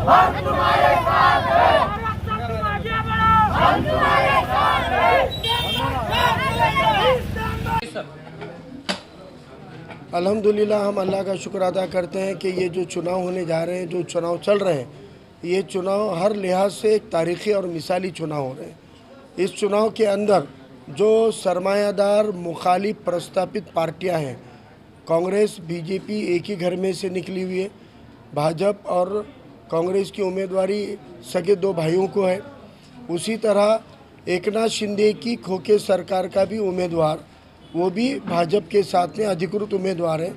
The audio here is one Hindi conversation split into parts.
हम तुम्हारे साथ हैं, तुम आगे बढ़ो, हम तुम्हारे साथ हैं। अल्हम्दुलिल्लाह हम अल्लाह का शुक्र अदा करते हैं कि ये जो चुनाव होने जा रहे हैं, जो चुनाव चल रहे हैं, ये चुनाव हर लिहाज से एक तारीख़ी और मिसाली चुनाव हो रहे हैं। इस चुनाव के अंदर जो सरमायादार मुखालिफ प्रस्तापित पार्टियां हैं, कांग्रेस बीजेपी एक ही घर में से निकली हुई है। भाजपा और कांग्रेस की उम्मीदवारी सगे दो भाइयों को है। उसी तरह एकनाथ शिंदे की खोखे सरकार का भी उम्मीदवार, वो भी भाजपा के साथ में अधिकृत उम्मीदवार है।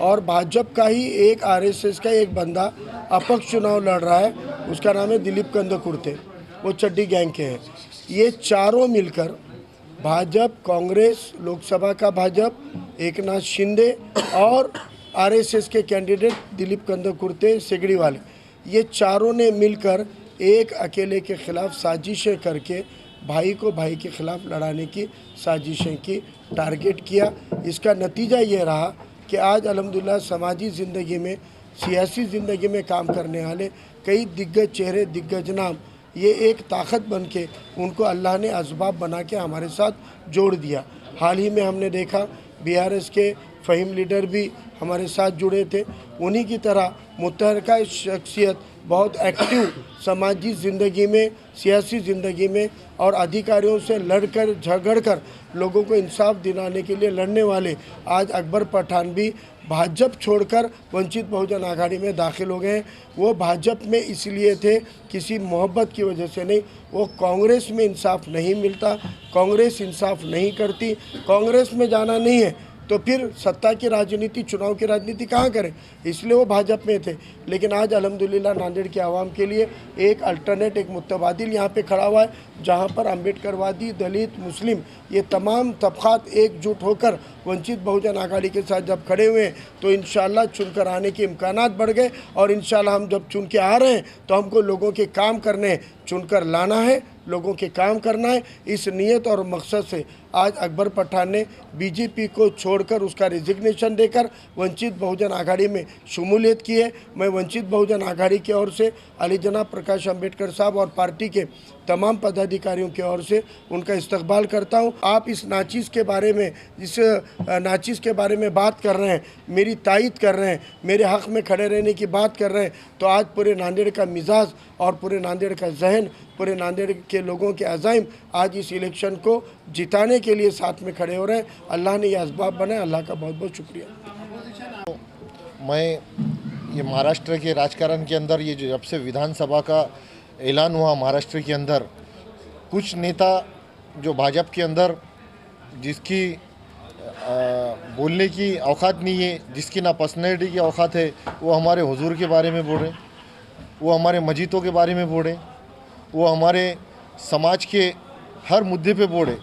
और भाजपा का ही एक आरएसएस का एक बंदा अपक्ष चुनाव लड़ रहा है, उसका नाम है दिलीप कंदकुर्ते, वो चड्डी गैंग के हैं। ये चारों मिलकर भाजपा, कांग्रेस, लोकसभा का भाजपा, एकनाथ शिंदे और आरएसएस के कैंडिडेट दिलीप कंदकुर्ते सेगड़ी वाले, ये चारों ने मिलकर एक अकेले के खिलाफ साजिशें करके भाई को भाई के खिलाफ लड़ाने की साजिशें की, टारगेट किया। इसका नतीजा ये रहा कि आज अल्हम्दुलिल्लाह समाजी ज़िंदगी में, सियासी ज़िंदगी में काम करने वाले कई दिग्गज चेहरे, दिग्गज नाम, ये एक ताकत बन के उनको अल्लाह ने असबाब बना के हमारे साथ जोड़ दिया। हाल ही में हमने देखा बीआरएस के फ़हीम लीडर भी हमारे साथ जुड़े थे। उन्हीं की तरह मुतहरका शख्सियत बहुत एक्टिव समाजी ज़िंदगी में, सियासी ज़िंदगी में और अधिकारियों से लड़कर झगड़कर लोगों को इंसाफ दिलाने के लिए लड़ने वाले आज अकबर पठान भी भाजपा छोड़कर वंचित बहुजन आघाड़ी में दाखिल हो गए हैं। वो भाजपा में इसलिए थे किसी मोहब्बत की वजह से नहीं, वो कांग्रेस में इंसाफ नहीं मिलता, कांग्रेस इंसाफ नहीं करती, कांग्रेस में जाना नहीं है तो फिर सत्ता की राजनीति, चुनाव की राजनीति कहाँ करें, इसलिए वो भाजपा में थे। लेकिन आज अल्हम्दुलिल्लाह नांदेड़ के आवाम के लिए एक अल्टरनेट, एक मुतबादिल यहाँ पे खड़ा हुआ है, जहाँ पर अम्बेडकरवादी, दलित, मुस्लिम, ये तमाम तबक़ात एकजुट होकर वंचित बहुजन आघाड़ी के साथ जब खड़े हुए हैं तो इंशाअल्लाह चुनकर आने के इम्कानात बढ़ गए। और इंशाअल्लाह हम जब चुन के आ रहे हैं तो हमको लोगों के काम करने हैं, चुनकर लाना है, लोगों के काम करना है। इस नीयत और मकसद से आज अकबर पठान ने बीजेपी को छोड़कर, उसका रिजिग्नेशन देकर वंचित बहुजन आघाड़ी में शमूलियत की है। मैं वंचित बहुजन आघाड़ी की ओर से अली जनाब प्रकाश अम्बेडकर साहब और पार्टी के तमाम पदाधिकारियों की ओर से उनका इस्तकबाल करता हूं। आप इस नाचीज़ के बारे में, जिस नाचीज़ के बारे में बात कर रहे हैं, मेरी तायद कर रहे हैं, मेरे हक़ में खड़े रहने की बात कर रहे हैं, तो आज पूरे नांदेड़ का मिजाज और पूरे नांदेड़ का जहन, पूरे नांदेड़ के लोगों के अज़ाइम आज इस इलेक्शन को जिताने के लिए साथ में खड़े हो रहे हैं। अल्लाह ने यह असबाब बनाए, अल्लाह का बहुत बहुत शुक्रिया। मैं ये महाराष्ट्र के राजकारण के अंदर, ये जब से विधानसभा का ऐलान हुआ महाराष्ट्र के अंदर, कुछ नेता जो भाजपा के अंदर जिसकी बोलने की औकात नहीं है, जिसकी ना पर्सनैलिटी की औकात है, वो हमारे हुजूर के बारे में बोल रहे, वो हमारे मस्जिदों के बारे में बोल रहे, वो हमारे समाज के हर मुद्दे पे बोल रहे।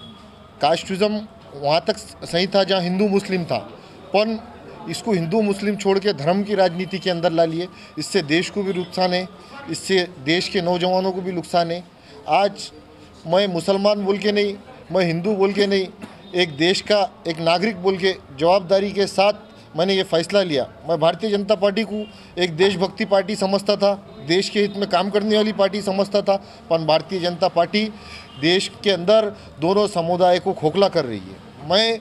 कास्टिज़म वहाँ तक सही था जहाँ हिंदू मुस्लिम था, पर इसको हिंदू मुस्लिम छोड़ के धर्म की राजनीति के अंदर ला लिए। इससे देश को भी नुकसान है, इससे देश के नौजवानों को भी नुकसान है। आज मैं मुसलमान बोल के नहीं, मैं हिंदू बोल के नहीं, एक देश का एक नागरिक बोल के जवाबदारी के साथ मैंने ये फ़ैसला लिया। मैं भारतीय जनता पार्टी को एक देशभक्ति पार्टी समझता था, देश के हित में काम करने वाली पार्टी समझता था, पर भारतीय जनता पार्टी देश के अंदर दोनों समुदाय को खोखला कर रही है। मैं,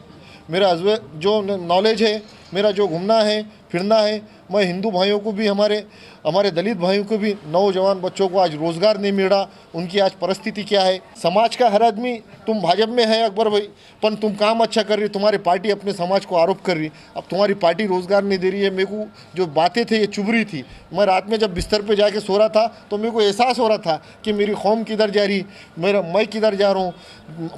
मेरा जो नॉलेज है, मेरा जो घूमना है फिरना है, मैं हिंदू भाइयों को भी, हमारे दलित भाइयों को भी, नौजवान बच्चों को आज रोज़गार नहीं मिल रहा, उनकी आज परिस्थिति क्या है। समाज का हर आदमी, तुम भाजपा में है अकबर भाई, पर तुम काम अच्छा कर रही, तुम्हारी पार्टी अपने समाज को आरोप कर रही, अब तुम्हारी पार्टी रोज़गार नहीं दे रही है। मेरे को जो बातें थे ये चुभ रही थी। मैं रात में जब बिस्तर पे जाके सो रहा था तो मेरे को एहसास हो रहा था कि मेरी कौम किधर जा रही, मैं किधर जा रहा हूँ,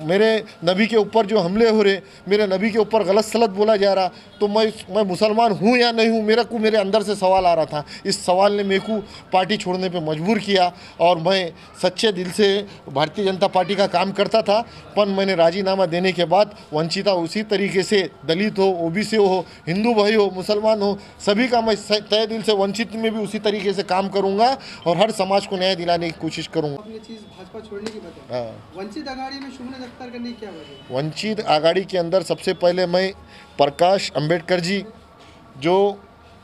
मेरे नबी के ऊपर जो हमले हो रहे, मेरे नबी के ऊपर गलत सलत बोला जा रहा, तो मैं मुसलमान हूँ या नहीं हूँ, मेरे अंदर से सवाल आ रहा था। इस सवाल ने मेरे को पार्टी छोड़ने पे मजबूर किया और मैं सच्चे दिल से भारतीय जनता पार्टी का काम करता था। पर मैंने राजीनामा देने के बाद वंचिता उसी तरीके से, दलित हो, ओबीसी हो, हिंदू भाई हो, मुसलमान हो, सभी का मैं तय दिल से वंचित में भी उसी तरीके से काम करूंगा और हर समाज को न्याय दिलाने की कोशिश करूंगा। भाजपा छोड़ने की बात है, वंचित आघाड़ी में शमूलियत अख्तियार करने की क्या वजह? वंचित आघाड़ी के अंदर सबसे पहले मैं प्रकाश अम्बेडकर जी, जो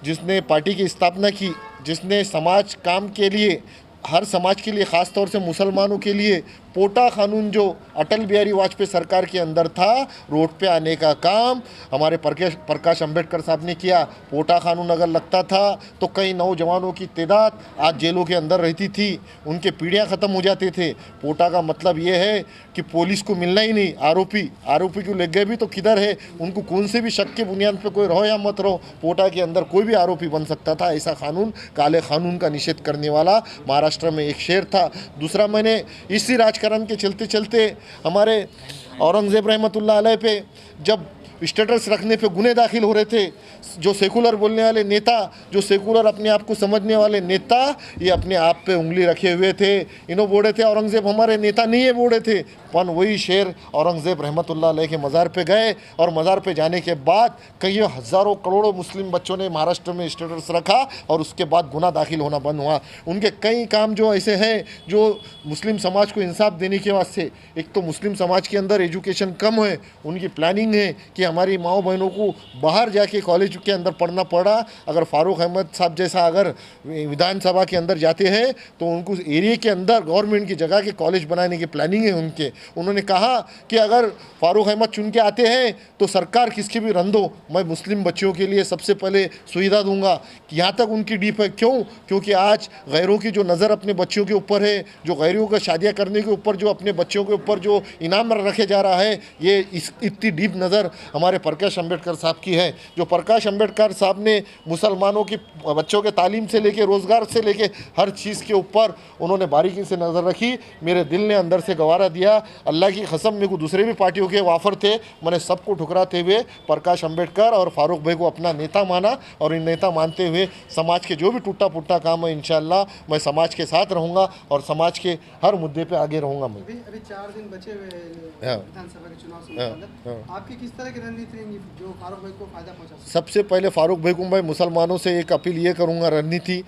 जिसने पार्टी की स्थापना की, जिसने समाज काम के लिए, हर समाज के लिए, ख़ास तौर से मुसलमानों के लिए पोटा कानून जो अटल बिहारी वाजपेयी सरकार के अंदर था, रोड पे आने का काम हमारे प्रकाश अंबेडकर साहब ने किया। पोटा कानून अगर लगता था तो कई नौजवानों की तादाद आज जेलों के अंदर रहती थी, उनके पीढ़ियाँ ख़त्म हो जाते थे। पोटा का मतलब ये है कि पुलिस को मिलना ही नहीं, आरोपी को ले गए भी तो किधर है, उनको कौन से भी शक के बुनियाद पर कोई रहो या मत रहो, पोटा के अंदर कोई भी आरोपी बन सकता था। ऐसा कानून, काले कानून का निषेध करने वाला महाराष्ट्र में एक शहर था। दूसरा, मैंने इसी राजकारण के चलते चलते हमारे औरंगजेब रहमतुल्लाह अलैह पे जब स्टेटस रखने पे गुने दाखिल हो रहे थे, जो सेकुलर बोलने वाले नेता, जो सेकुलर अपने आप को समझने वाले नेता, ये अपने आप पे उंगली रखे हुए थे। इन्हों बोले थे औरंगजेब हमारे नेता नहीं है, बोले थे, पर वही शेर औरंगजेब रहमतुल्लाह अलैह के मज़ार पे गए और मज़ार पे जाने के बाद कई हज़ारों करोड़ों मुस्लिम बच्चों ने महाराष्ट्र में स्टेटस रखा और उसके बाद गुना दाखिल होना बंद हुआ। उनके कई काम जो ऐसे हैं जो मुस्लिम समाज को इंसाफ देने के वास्ते, एक तो मुस्लिम समाज के अंदर एजुकेशन कम है, उनकी प्लानिंग है कि हमारी माओ बहनों को बाहर जाके कॉलेज के अंदर पढ़ना पड़ा। अगर फारूक अहमद साहब जैसा अगर विधानसभा के अंदर जाते हैं तो उनको एरिया के अंदर गवर्नमेंट की जगह के कॉलेज बनाने की प्लानिंग है उनके। उन्होंने कहा कि अगर फारूक अहमद चुन के आते हैं तो सरकार किसकी भी रन दो, मैं मुस्लिम बच्चियों के लिए सबसे पहले सुविधा दूंगा। यहाँ तक उनकी डीप है। क्यों? क्योंकि आज गैरों की जो नज़र अपने बच्चों के ऊपर है, जो गैरों का शादियाँ करने के ऊपर जो अपने बच्चों के ऊपर जो इनाम रखे जा रहा है, ये इतनी डीप नज़र हमारे प्रकाश अंबेडकर साहब की है। जो प्रकाश अंबेडकर साहब ने मुसलमानों की बच्चों के तालीम से लेके, रोज़गार से लेके हर चीज़ के ऊपर उन्होंने बारीकी से नज़र रखी। मेरे दिल ने अंदर से गवारा दिया। अल्लाह की कसम, मेरे को दूसरे भी पार्टियों के वाफर थे, मैंने सबको ठुकराते हुए प्रकाश अंबेडकर और फारूक भाई को अपना नेता माना और इन नेता मानते हुए समाज के जो भी टूटा फूटा काम है इंशाअल्लाह मैं समाज के साथ रहूँगा और समाज के हर मुद्दे पे आगे रहूँगा। मैं अभी 4 दिन बचे हुए हाँ। विधानसभा के चुनाव से मुताल्लिक आपकी किस तरह की रणनीति रहेंगी जो फारूक भाई को फायदा पहुंचा सके? सबसे पहले फारूक भाई को मैं मुसलमानों से एक अपील ये करूँगा रणनीति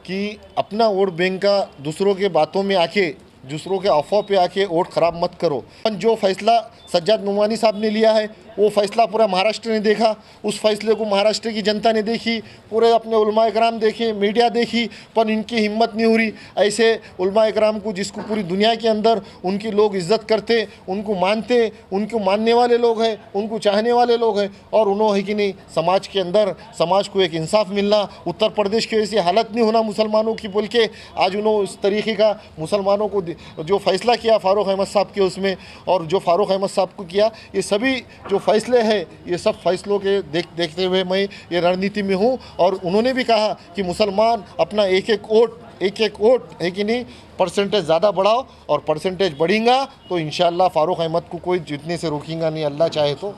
कि अपना वोट बैंक का दूसरों के बातों में आके, दूसरों के अफवाह पे आके वोट ख़राब मत करो। जो फैसला सज्जाद नुमानी साहब ने लिया है वो फैसला पूरा महाराष्ट्र ने देखा, उस फैसले को महाराष्ट्र की जनता ने देखी, पूरे अपने उलमाए कराम देखे, मीडिया देखी, पर इनकी हिम्मत नहीं हो रही। ऐसे उलमाए कराम को जिसको पूरी दुनिया के अंदर उनकी लोग इज्जत करते, उनको मानते, उनको मानने वाले लोग हैं, उनको चाहने वाले लोग हैं, और उन्होंने है कि नहीं समाज के अंदर समाज को एक इंसाफ मिलना, उत्तर प्रदेश की ऐसी हालत नहीं होना मुसलमानों की बोल के आज उन्होंने इस तरीके का मुसलमानों को जो फैसला किया फारूक अहमद साहब के उसमें, और जो फारूक अहमद साहब को किया, ये सभी जो फैसले हैं ये सब फैसलों के देखते हुए मैं ये रणनीति में हूँ। और उन्होंने भी कहा कि मुसलमान अपना एक एक वोट है कि नहीं परसेंटेज ज़्यादा बढ़ाओ, और परसेंटेज बढ़ेगा तो इंशाअल्लाह फारूक अहमद को कोई जीतने से रोकेगा नहीं, अल्लाह चाहे तो।